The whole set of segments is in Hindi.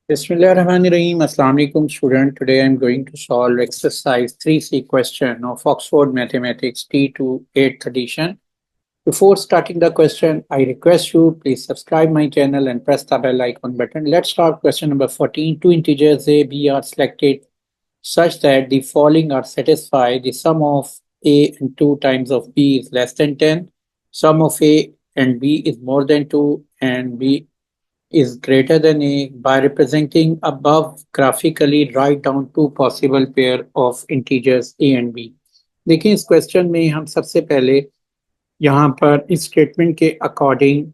Bismillahirrahmanirrahim. Assalamu alaikum student. Today I am going to solve exercise 3C question of Oxford Mathematics T to 8th edition. Before starting the question, I request you please subscribe my channel and press the bell icon button. Let's start question number 14. Two integers a, b are selected such that the following are satisfied. The sum of a and 2 times of b is less than 10. Sum of a and b is more than 2 and b is greater than a. By representing above graphically, write down two possible pair of integers a and b. देखिए इस क्वेश्चन में हम सबसे पहले यहाँ पर इस स्टेटमेंट के अकॉर्डिंग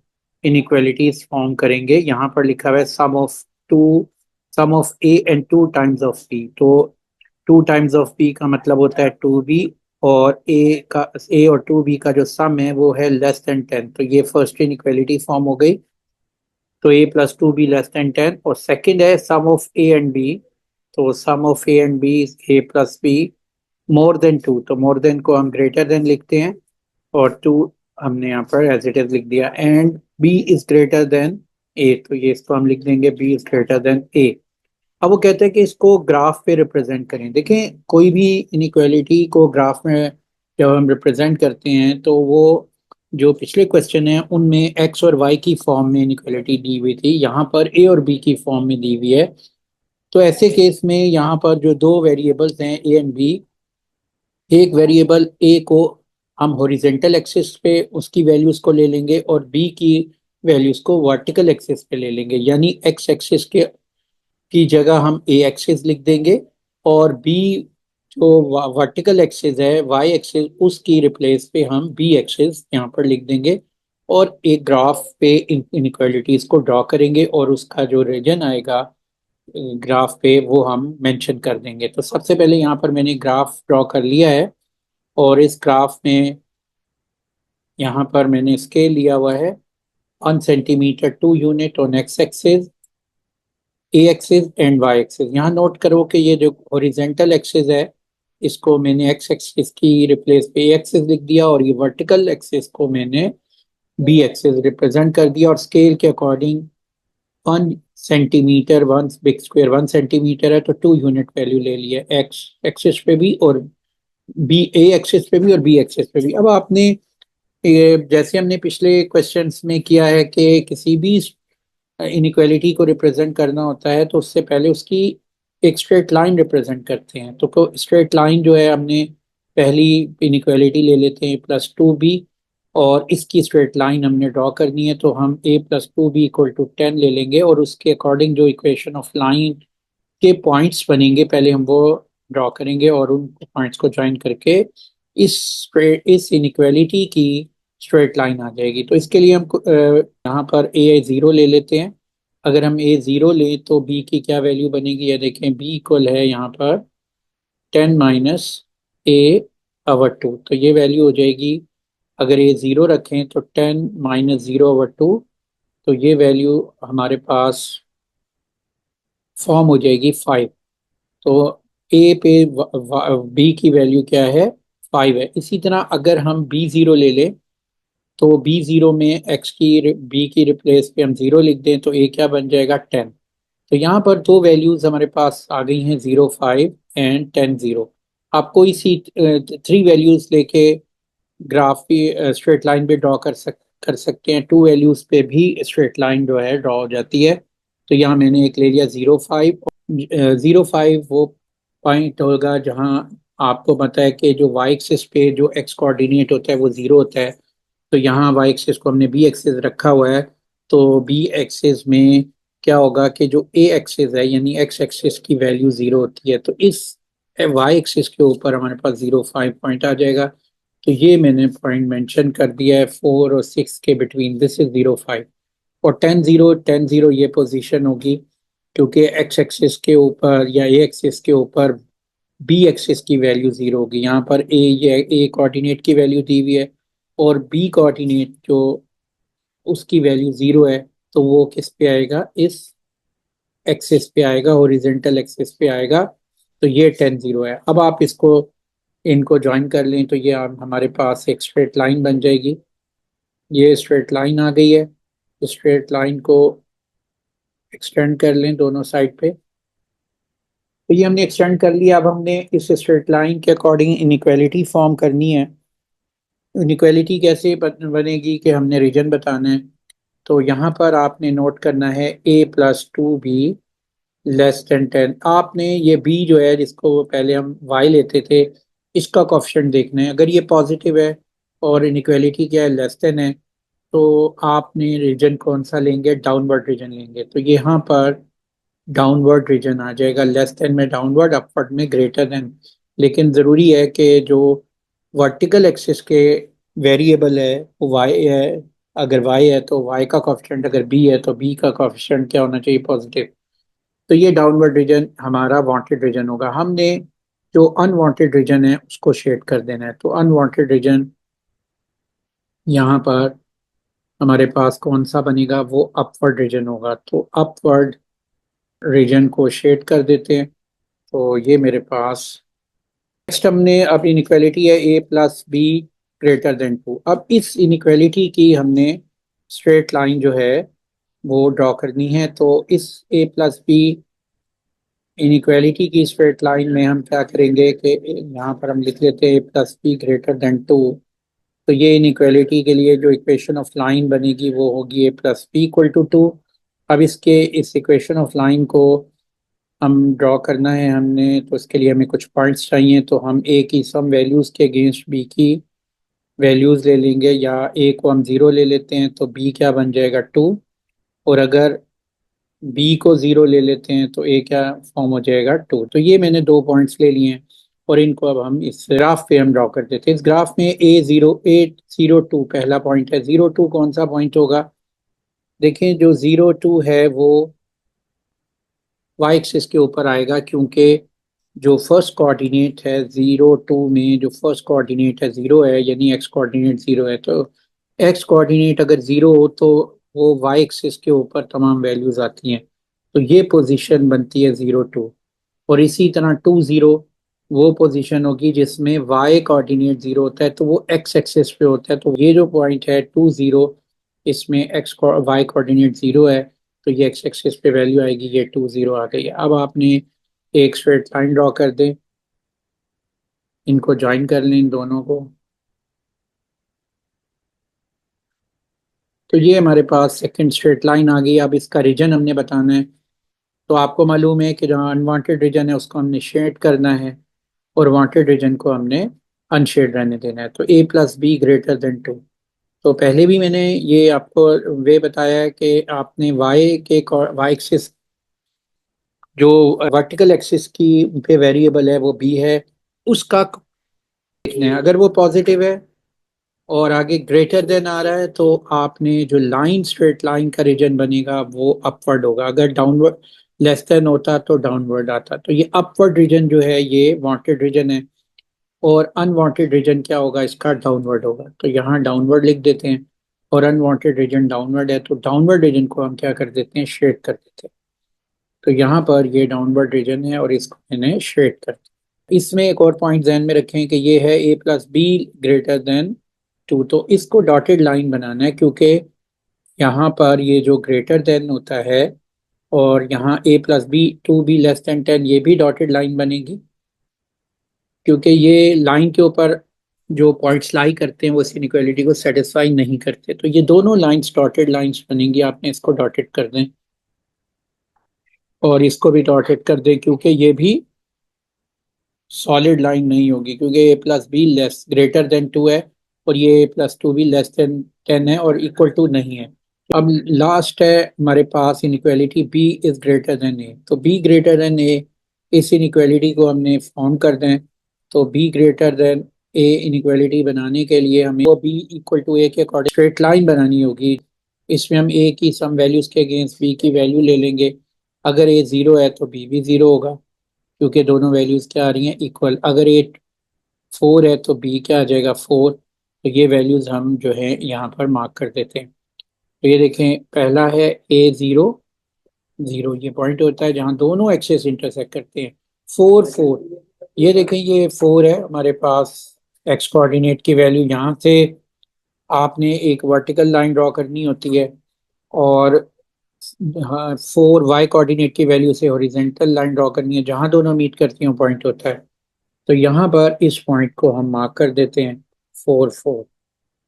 इनइक्वालिटीज फॉर्म करेंगे। यहाँ पर लिखा हुआ है sum of A and 2 times of B. तो 2 टाइम्स ऑफ बी का मतलब होता है 2b, और ए और 2b का जो सम है वो है लेस देन 10। तो ये फर्स्ट इनइक्वालिटी फॉर्म हो गई। तो a plus 2b less than 10। और सेकंड है sum of a and b। तो sum of a and b is a plus b more than 2। तो मोर देन को हम ग्रेटर देन लिखते हैं और 2 हमने यहाँ पर एज इट इज लिख दिया। And b is greater than a, तो ये इसको हम लिख देंगे b is greater than a। अब वो कहते हैं कि इसको ग्राफ पे रिप्रेजेंट करें। देखें कोई भी इनइक्वालिटी को ग्राफ में जब हम रिप्रेजेंट करते हैं तो वो जो पिछले क्वेश्चन है उनमें एक्स और वाई की फॉर्म में इनइक्वालिटी दी हुई थी, यहाँ पर ए और बी की फॉर्म में दी हुई है। तो ऐसे केस में यहाँ पर जो दो वेरिएबल्स हैं ए एंड बी, एक वेरिएबल ए को हम हॉरिजेंटल एक्सिस पे उसकी वैल्यूज को ले लेंगे और बी की वैल्यूज को वर्टिकल एक्सिस पे ले लेंगे। यानी एक्स एक्सिस के की जगह हम ए एक्सिस लिख देंगे और बी जो वर्टिकल एक्सिस है वाई एक्सिस उसकी रिप्लेस पे हम बी एक्सिस यहाँ पर लिख देंगे और एक ग्राफ पे इनइक्वालिटीज को ड्रॉ करेंगे और उसका जो रीजन आएगा ग्राफ पे वो हम मेंशन कर देंगे। तो सबसे पहले यहाँ पर मैंने ग्राफ ड्रॉ कर लिया है और इस ग्राफ में यहाँ पर मैंने स्केल लिया हुआ है 1 centimetre 2 unit on X axis, A axis and Y axis. यहाँ नोट करो कि ये जो हॉरिजेंटल एक्सिस है इसको मैंने एक्स एक्सिस की रिप्लेस पे ए एक्सिस लिख दिया और ये वर्टिकल एक्सिस को मैंने बी एक्सिस रिप्रेजेंट कर दिया। और स्केल के according 1 centimetre 1 big square 1 centimetre है तो 2 यूनिट वैल्यू ले लिया एक्स एक्सिस पे भी और बी ए एक्सिस पे भी और बी एक्सिस पे भी। अब आपने जैसे हमने पिछले क्वेश्चंस में किया है कि किसी भी इनइक्वालिटी को रिप्रेजेंट करना होता है तो उससे पहले उसकी एक स्ट्रेट लाइन रिप्रेजेंट करते हैं। तो स्ट्रेट लाइन जो है हमने पहली इनइक्वालिटी ले लेते हैं +2b और इसकी स्ट्रेट लाइन हमने ड्रॉ करनी है तो हम a + 2b = 10 ले लेंगे और उसके अकॉर्डिंग जो इक्वेशन ऑफ लाइन के पॉइंट्स बनेंगे पहले हम वो ड्रॉ करेंगे और उन पॉइंट्स को ज्वाइन करके इस इनइक्वालिटी की स्ट्रेट लाइन आ जाएगी। तो इसके लिए हम यहाँ पर ए ज़ीरो ले लेते हैं। अगर हम ए ज़ीरो लें तो बी की क्या वैल्यू बनेगी, ये देखें बी इक्वल है यहाँ पर 10 माइनस a/2। तो ये वैल्यू हो जाएगी, अगर ए ज़ीरो रखें तो 10 माइनस 0/2, तो ये वैल्यू हमारे पास फॉर्म हो जाएगी 5। तो ए पे बी की वैल्यू क्या है 5 है। इसी तरह अगर हम बी ज़ीरो ले लें तो बी ज़ीरो में एक्स की बी की रिप्लेस पे हम ज़ीरो लिख दें तो ए क्या बन जाएगा 10। तो यहाँ पर दो वैल्यूज हमारे पास आ गई हैं 0 5 एंड 10 0। आप कोई सी 3 वैल्यूज लेके ग्राफ की स्ट्रेट लाइन पे ड्रॉ कर सकते हैं। 2 वैल्यूज पे भी स्ट्रेट लाइन जो है ड्रॉ हो जाती है। तो यहाँ मैंने एक ले लिया 0 5। 0 5 वो पॉइंट होगा जहाँ आपको पता है कि जो वाई एक्सिस पे जो एक्स कोऑर्डिनेट होता है वो ज़ीरो होता है। तो यहाँ वाई एक्सिस को हमने बी एक्सिस रखा हुआ है। तो बी एक्सिस में क्या होगा कि जो ए एक्सिस है यानी एक्स एक्सिस की वैल्यू ज़ीरो होती है तो इस वाई एक्सिस के ऊपर हमारे पास 0 5 पॉइंट आ जाएगा। तो ये मैंने पॉइंट मेंशन कर दिया है 4 और 6 के बिटवीन, दिस इज 0 5। और 10 0 ये पोजीशन होगी क्योंकि एक्स एक्सिस के ऊपर या ए एक्सिस के ऊपर बी एक्सिस की वैल्यू ज़ीरो होगी। यहाँ पर ए कोऑर्डिनेट की वैल्यू दी हुई है और बी कोऑर्डिनेट जो उसकी वैल्यू ज़ीरो है तो वो किस पे आएगा, इस एक्सिस पे आएगा, हॉरिजॉन्टल एक्सिस पे आएगा। तो ये 10 0 है। अब आप इसको इनको ज्वाइन कर लें तो ये हमारे पास एक स्ट्रेट लाइन बन जाएगी। ये स्ट्रेट लाइन आ गई है। स्ट्रेट लाइन को एक्सटेंड कर लें दोनों साइड पे। तो ये हमने एक्सटेंड कर लिया। अब हमने इस स्ट्रेट लाइन के अकॉर्डिंग इनइक्वालिटी फॉर्म करनी है। इनइक्वालिटी कैसे बनेगी कि हमने रीजन बताना है। तो यहाँ पर आपने नोट करना है a+2b <10। आपने ये b जो है, जिसको पहले हम y लेते थे, इसका कोफिशिएंट देखना है। अगर ये पॉजिटिव है और इनइक्वालिटी क्या है, लेस देन है, तो आपने रीजन कौन सा लेंगे, डाउनवर्ड रीजन लेंगे। तो यहाँ पर डाउनवर्ड रीजन आ जाएगा। लेस देन में डाउनवर्ड, अपवर्ड में ग्रेटर देन। लेकिन ज़रूरी है कि जो वर्टिकल एक्सिस के वेरिएबल है वो वाई है। अगर वाई है तो वाई का कोफिशिएंट, अगर बी है तो बी का कोफिशिएंट क्या होना चाहिए, पॉजिटिव। तो ये डाउनवर्ड रीजन हमारा वांटेड रीजन होगा। हमने जो अनवांटेड रीजन है उसको शेड कर देना है। तो अनवांटेड रीजन यहाँ पर हमारे पास कौन सा बनेगा, वो अपवर्ड रीजन होगा। तो अपवर्ड रीजन को शेड कर देते हैं। तो ये मेरे पास नेक्स्ट हमने, अब इनइक्वालिटी है a+b <2। अब इस इनइक्वालिटी की हमने स्ट्रेट लाइन जो है वो ड्रॉ करनी है। तो इस a+b इनइक्वालिटी की स्ट्रेट लाइन में हम क्या करेंगे कि यहाँ पर हम लिख लेते हैं a+b <2। तो ये इनइक्वालिटी के लिए जो इक्वेशन ऑफ लाइन बनेगी वो होगी a+b = 2। अब इसके इस इक्वेशन ऑफ लाइन को हम ड्रॉ करना है हमने, तो इसके लिए हमें कुछ पॉइंट्स चाहिए। तो हम ए की सम वैल्यूज़ के अगेंस्ट बी की वैल्यूज़ ले लेंगे, या ए को हम ज़ीरो ले लेते हैं तो बी क्या बन जाएगा, 2। और अगर बी को ज़ीरो ले लेते हैं तो ए क्या फॉर्म हो जाएगा, 2। तो ये मैंने दो पॉइंट्स ले लिए हैं और इनको अब हम इस ग्राफ पे हम ड्रॉ कर देते हैं। इस ग्राफ में A0 8 0 2 पहला पॉइंट है। 0 2 कौन सा पॉइंट होगा, देखें जो 0 2 है वो वाई एक्सिस के ऊपर आएगा, क्योंकि जो फर्स्ट कोऑर्डिनेट है 0 2 में, जो फर्स्ट कोऑर्डिनेट है 0 है, यानी एक्स कोऑर्डिनेट 0 है। तो एक्स कोऑर्डिनेट अगर 0 हो तो वो वाई एक्सिस के ऊपर तमाम वैल्यूज आती हैं। तो ये पोजीशन बनती है 0 2। और इसी तरह 2 0 वो पोजीशन होगी जिसमें वाई कोऑर्डिनेट 0 होता है, तो वो एक्स एक्सिस पे होता है। तो ये जो पॉइंट है 2 0, इसमें एक्स वाई कोऑर्डिनेट 0 है, तो ये एक्स एक्सिस पे वैल्यू आएगी, ये 2 0 आ गई है। अब आपने एक स्ट्रेट लाइन ड्रॉ कर दें, इनको ज्वाइन कर लें इन दोनों को। तो ये हमारे पास सेकंड स्ट्रेट लाइन आ गई। अब इसका रीजन हमने बताना है। तो आपको मालूम है कि जहाँ अनवांटेड रीजन है उसको हमने शेड करना है और वांटेड रीजन को हमने अनशेड रहने देना है। तो a+b <2। तो पहले भी मैंने ये आपको वे बताया है कि आपने वाई एक्सिस, जो वर्टिकल एक्सिस की पे वेरिएबल है वो b है, उसका देखना है। अगर वो पॉजिटिव है और आगे ग्रेटर देन आ रहा है तो आपने जो लाइन, स्ट्रेट लाइन का रीजन बनेगा वो अपवर्ड होगा। अगर डाउनवर्ड लेस देन होता तो डाउनवर्ड आता। तो ये अपवर्ड रीजन जो है ये वांटेड रीजन है, और अनवांटेड रीजन क्या होगा इसका, डाउनवर्ड होगा। तो यहाँ डाउनवर्ड लिख देते हैं, और अनवांटेड रीजन डाउनवर्ड है तो डाउनवर्ड रीजन को हम क्या कर देते हैं, शेड कर देते हैं। तो यहाँ पर ये डाउनवर्ड रीजन है और इसको मैंने शेड कर दिया। इसमें एक और पॉइंट ध्यान में रखें कि ये है a+b <2। तो इसको डॉटेड लाइन बनाना है, क्योंकि यहाँ पर ये जो ग्रेटर देन होता है, और यहाँ a+b 2b <10 ये भी डॉटेड लाइन बनेगी, क्योंकि ये लाइन के ऊपर जो पॉइंट्स लाई करते हैं वो इस इनइक्वालिटी को सेटिस्फाई नहीं करते। तो ये दोनों लाइंस डॉटेड लाइंस बनेंगी। आपने इसको डॉटेड कर दें और इसको भी डॉटेड कर दें, क्योंकि ये भी सॉलिड लाइन नहीं होगी, क्योंकि a+b लेस ग्रेटर देन 2 है और ये a+2b <10 है और इक्वल टू नहीं है। अब लास्ट है हमारे पास इनइक्वालिटी b a। तो b a, इस इनइक्वालिटी को हमने फॉर्म कर दें। तो b a इनइक्वालिटी बनाने के लिए हमें b = a के अकॉर्डिंग स्ट्रेट लाइन बनानी होगी। इसमें हम a की सम वैल्यूज के अगेंस्ट b की वैल्यू ले लेंगे। अगर a 0 है तो b भी 0 होगा, क्योंकि दोनों वैल्यूज क्या आ रही हैं, इक्वल। अगर a 4 है तो b क्या आ जाएगा, 4। तो ये वैल्यूज हम जो है यहाँ पर मार्क कर देते हैं। तो ये देखें, पहला है a0 0, ये पॉइंट होता है जहाँ दोनों एक्सेस इंटरसेक्ट करते हैं। 4 4, ये देखें ये 4 है हमारे पास। एक्स कोऑर्डिनेट की वैल्यू यहाँ से आपने एक वर्टिकल लाइन ड्रॉ करनी होती है, और फोर वाई कोऑर्डिनेट की वैल्यू से हॉरिजॉन्टल लाइन ड्रॉ करनी है, जहां दोनों मीट करती हैं पॉइंट होता है। तो यहाँ पर इस पॉइंट को हम मार्क कर देते हैं 4 4।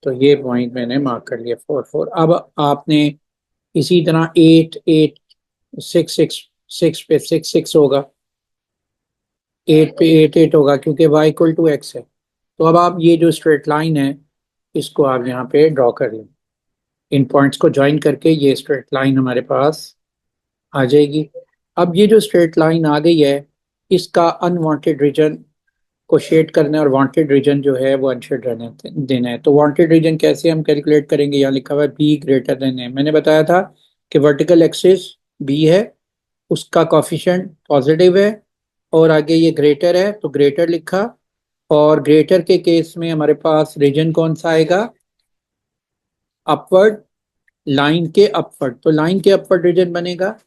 तो ये पॉइंट मैंने मार्क कर लिया 4 4। अब आपने इसी तरह 8 8 6 6 पे 6 6 होगा, 8 पे 8 8 होगा, क्योंकि y इक्वल टू एक्स है। तो अब आप ये जो स्ट्रेट लाइन है इसको आप यहाँ पे ड्रॉ कर लें। इन पॉइंट्स को ज्वाइन करके ये स्ट्रेट लाइन हमारे पास आ जाएगी। अब ये जो स्ट्रेट लाइन आ गई है, इसका अनवांटेड रीजन को शेड करना है और वांटेड रीजन जो है वो अनशेड रहने देना है। तो वांटेड रीजन कैसे हम कैलकुलेट करेंगे, यहाँ लिखा हुआ है बी ग्रेटर देन ए। मैंने बताया था कि वर्टिकल एक्सिस बी है, उसका कॉफिशिएंट पॉजिटिव है, और आगे ये ग्रेटर है तो ग्रेटर लिखा। और ग्रेटर के केस में हमारे पास रीजन कौन सा आएगा, अपवर्ड, लाइन के अपवर्ड। तो लाइन के अपवर्ड रीजन बनेगा।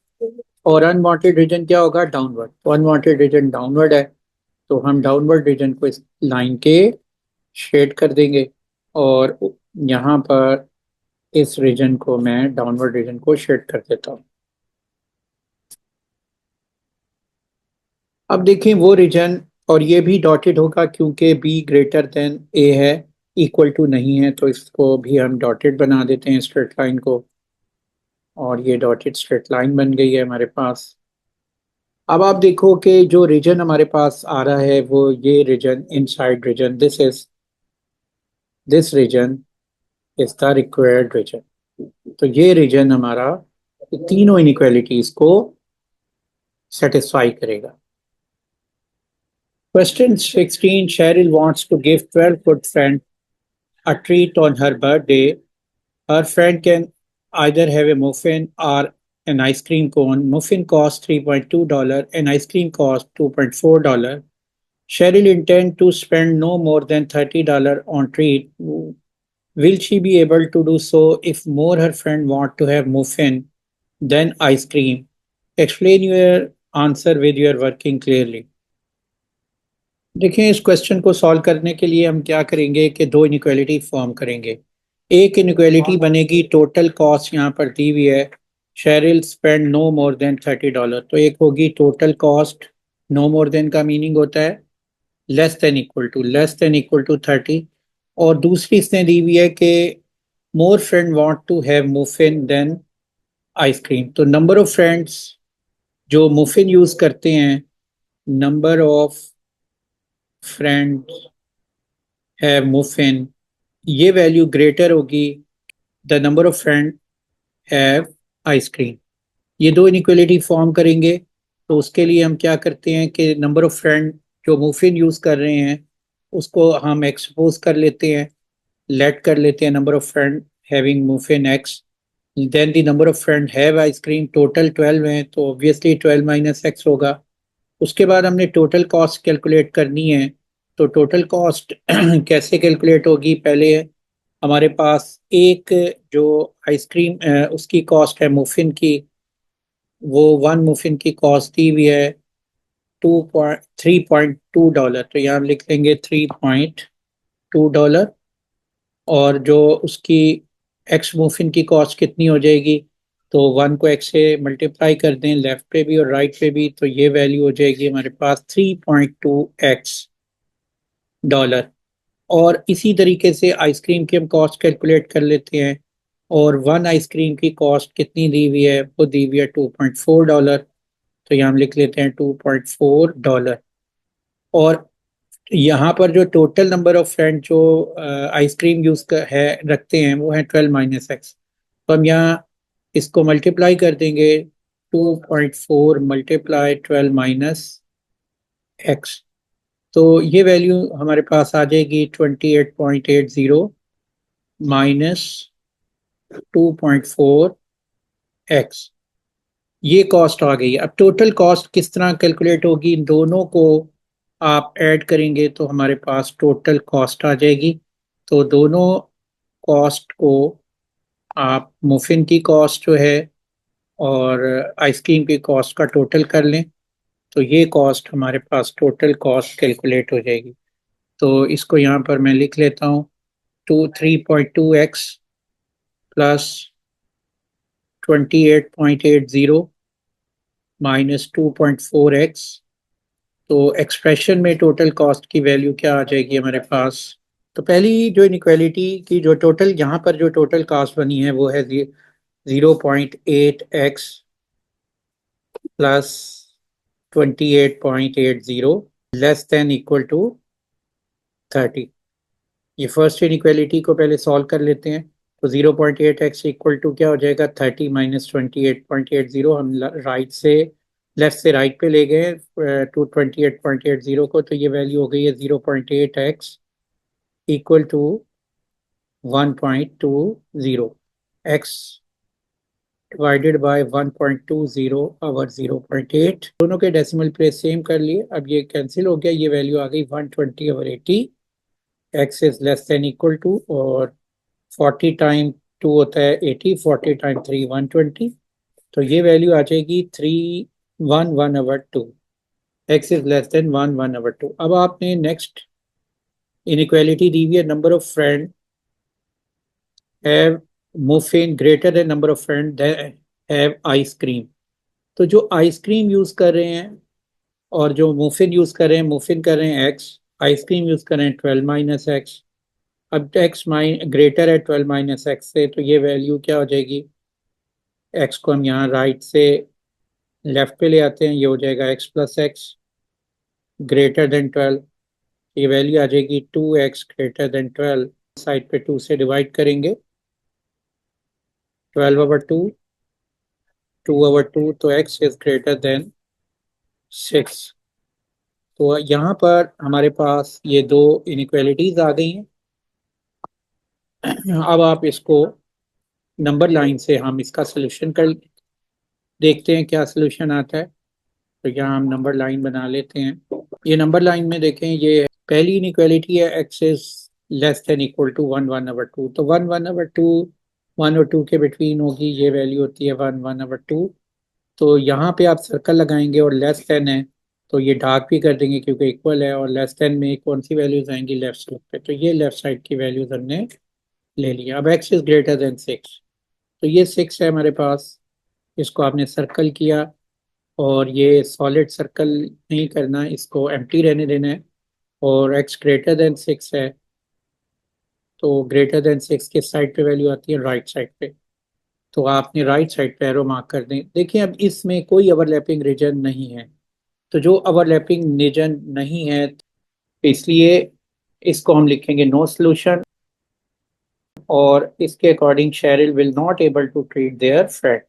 और अनवांटेड रीजन क्या होगा, डाउनवर्ड। तो अनवांटेड रीजन डाउनवर्ड है, तो हम डाउनवर्ड रीजन को इस लाइन के शेड कर देंगे। और यहाँ पर इस रीजन को मैं डाउनवर्ड रीजन को शेड कर देता हूँ। अब देखें वो रीजन, और ये भी डॉटेड होगा क्योंकि बी ग्रेटर देन ए है, इक्वल टू नहीं है, तो इसको भी हम डॉटेड बना देते हैं स्ट्रेट लाइन को। और ये डॉटेड स्ट्रेट लाइन बन गई है हमारे पास। अब आप देखो कि जो रीजन हमारे पास आ रहा है वो ये region, inside region, this region is the required region. तो ये रीजन हमारा तीनों इनइक्वालिटीज को सेटिस्फाई करेगा। Question 16, Cheryl wants to give 12 good friends a treat on her birthday. Her friend can either have a muffin or an ice cream cone. Muffin costs $3.2 and ice cream costs $2.4. Cheryl intends to spend no more than $30 on treat. Will she be able to do so if more her friend want to have muffin than ice cream? Explain your answer with your working clearly. देखिए, इस क्वेश्चन को सॉल्व करने के लिए हम क्या करेंगे कि दो इनइक्वालिटी फॉर्म करेंगे। एक इनइक्वालिटी बनेगी, टोटल कॉस्ट यहाँ पर दी हुई है, Sheryl spend no more than $30। तो एक होगी total cost, no more than का मीनिंग होता है लेस देन इक्वल टू 30। और दूसरी इसने दी हुई है कि more friend want to have muffin than ice cream. तो नंबर ऑफ फ्रेंड्स जो मुफिन यूज करते हैं, number of friends have muffin, ये वैल्यू ग्रेटर होगी the number of friend have ice cream. ये दो इनइक्वालिटी फॉर्म करेंगे। तो उसके लिए हम क्या करते हैं कि नंबर ऑफ फ्रेंड जो मुफिन यूज कर रहे हैं उसको हम एक्सपोज कर लेते हैं, लेट कर लेते हैं number of friend having muffin X. Then the number of friend have ice cream, total 12 है तो ऑब्वियसली 12 माइनस एक्स होगा। उसके बाद हमने टोटल कॉस्ट कैलकुलेट करनी है। तो टोटल कॉस्ट कैसे कैलकुलेट होगी, पहले हमारे पास एक जो आइसक्रीम उसकी कॉस्ट है मुफिन की, वो वन मुफिन की कॉस्ट दी हुई है $3.2। तो यहाँ हम लिख लेंगे $3.2। और जो उसकी एक्स मुफिन की कॉस्ट कितनी हो जाएगी, तो वन को एक्स से मल्टीप्लाई कर दें लेफ्ट पे भी और राइट पे भी, तो ये वैल्यू हो जाएगी हमारे पास $3.2 और इसी तरीके से आइसक्रीम की हम कॉस्ट कैलकुलेट कर लेते हैं। और वन आइसक्रीम की कॉस्ट कितनी दी हुई है, वो दी हुई है $2.4। तो यहाँ हम लिख लेते हैं $2.4। और यहाँ पर जो टोटल नंबर ऑफ फ्रेंड जो आइसक्रीम यूज कर है रखते हैं वो है 12 माइनस एक्स। तो हम यहाँ इसको मल्टीप्लाई कर देंगे, 2.4 मल्टीप्लाई 12 माइनस एक्स। तो ये वैल्यू हमारे पास आ जाएगी 28.80 माइनस 2.4 एक्स। ये कॉस्ट आ गई। अब टोटल कॉस्ट किस तरह कैलकुलेट होगी, इन दोनों को आप ऐड करेंगे तो हमारे पास टोटल कॉस्ट आ जाएगी। तो दोनों कॉस्ट को आप मुफिन की कॉस्ट जो है और आइसक्रीम की कॉस्ट का टोटल कर लें, तो ये कॉस्ट हमारे पास टोटल कॉस्ट कैलकुलेट हो जाएगी। तो इसको यहाँ पर मैं लिख लेता हूँ, 3.2x प्लस 28.80 माइनस 2.4x। तो एक्सप्रेशन में टोटल कॉस्ट की वैल्यू क्या आ जाएगी हमारे पास? तो पहली जो इनक्वालिटी की जो टोटल यहाँ पर जो टोटल कॉस्ट बनी है वो है 0.8x plus 28.80 less than equal to 30। ये फर्स्ट इनइक्वालिटी को पहले सॉल्व कर लेते हैं। तो 0.8x इक्वल टू क्या हो जाएगा? 30 माइनस 28.80। हम राइट से लेफ्ट से राइट पे ले गए टू 28.80 को, तो ये वैल्यू हो गई है 0.8x equal to 1.20। x divided by 1.20 और 0.8 दोनों के डेसिमल प्लेस सेम कर लिए। अब ये कैंसिल हो गया, ये वैल्यू आ गई 120 और 80। x is less than equal to, और 40 टाइम 2 होता है 80, 40 टाइम 3 120। तो ये वैल्यू आ जाएगी 3 1 1/2। x is less then 1 1/2। अब आपने नेक्स्ट इनइक्वालिटी दी हुई है, number of friend have muffin greater than number of friend have ice cream. तो जो आइसक्रीम यूज कर रहे हैं और जो मुफिन यूज कर रहे हैं, मुफिन कर रहे हैं x, आइसक्रीम यूज कर रहे हैं 12 माइनस एक्स। अब x ग्रेटर है 12 माइनस एक्स से, तो ये वैल्यू क्या हो जाएगी? x को हम यहाँ राइट से लेफ्ट पे ले आते हैं, ये हो जाएगा x plus x greater than 12। ये वैल्यू आ जाएगी 2x ग्रेटर देन 12। साइड पे 2 से डिवाइड करेंगे, 12/2, 2/2, तो x इज ग्रेटर देन 6। तो यहाँ पर हमारे पास ये दो इनइक्वालिटीज आ गई हैं। अब आप इसको नंबर लाइन से हम इसका सोल्यूशन कर देखते हैं क्या सोल्यूशन आता है। तो यहाँ हम नंबर लाइन बना लेते हैं। ये नंबर लाइन में देखें, ये पहली इनइक्वालिटी है x is less than equal to 1 1/2। तो 1 1/2 1 और 2 के बिटवीन होगी, ये वैल्यू होती है 1 1/2। तो यहाँ पे आप सर्कल लगाएंगे और लेस देन है तो ये डार्क भी कर देंगे क्योंकि इक्वल है, और लेस देन में कौन सी वैल्यूज आएंगी? लेफ्ट साइड पे। तो ये लेफ्ट साइड की वैल्यूज हमने ले लिया। अब x इज ग्रेटर देन 6, तो ये 6 है हमारे पास। इसको आपने सर्कल किया, और ये सॉलिड सर्कल नहीं करना, इसको एम्प्टी रहने देना है। और x ग्रेटर देन 6 है, तो ग्रेटर देन 6 के साइड पे वैल्यू आती है राइट साइड पे। तो आपने राइट साइड पे एरो मार्क कर दें। देखिए अब इसमें कोई ओवरलैपिंग रीजन नहीं है, तो जो ओवरलैपिंग रीजन नहीं है इसलिए इसको हम लिखेंगे नो सोल्यूशन, और इसके according Sheryl will not able to treat their friend.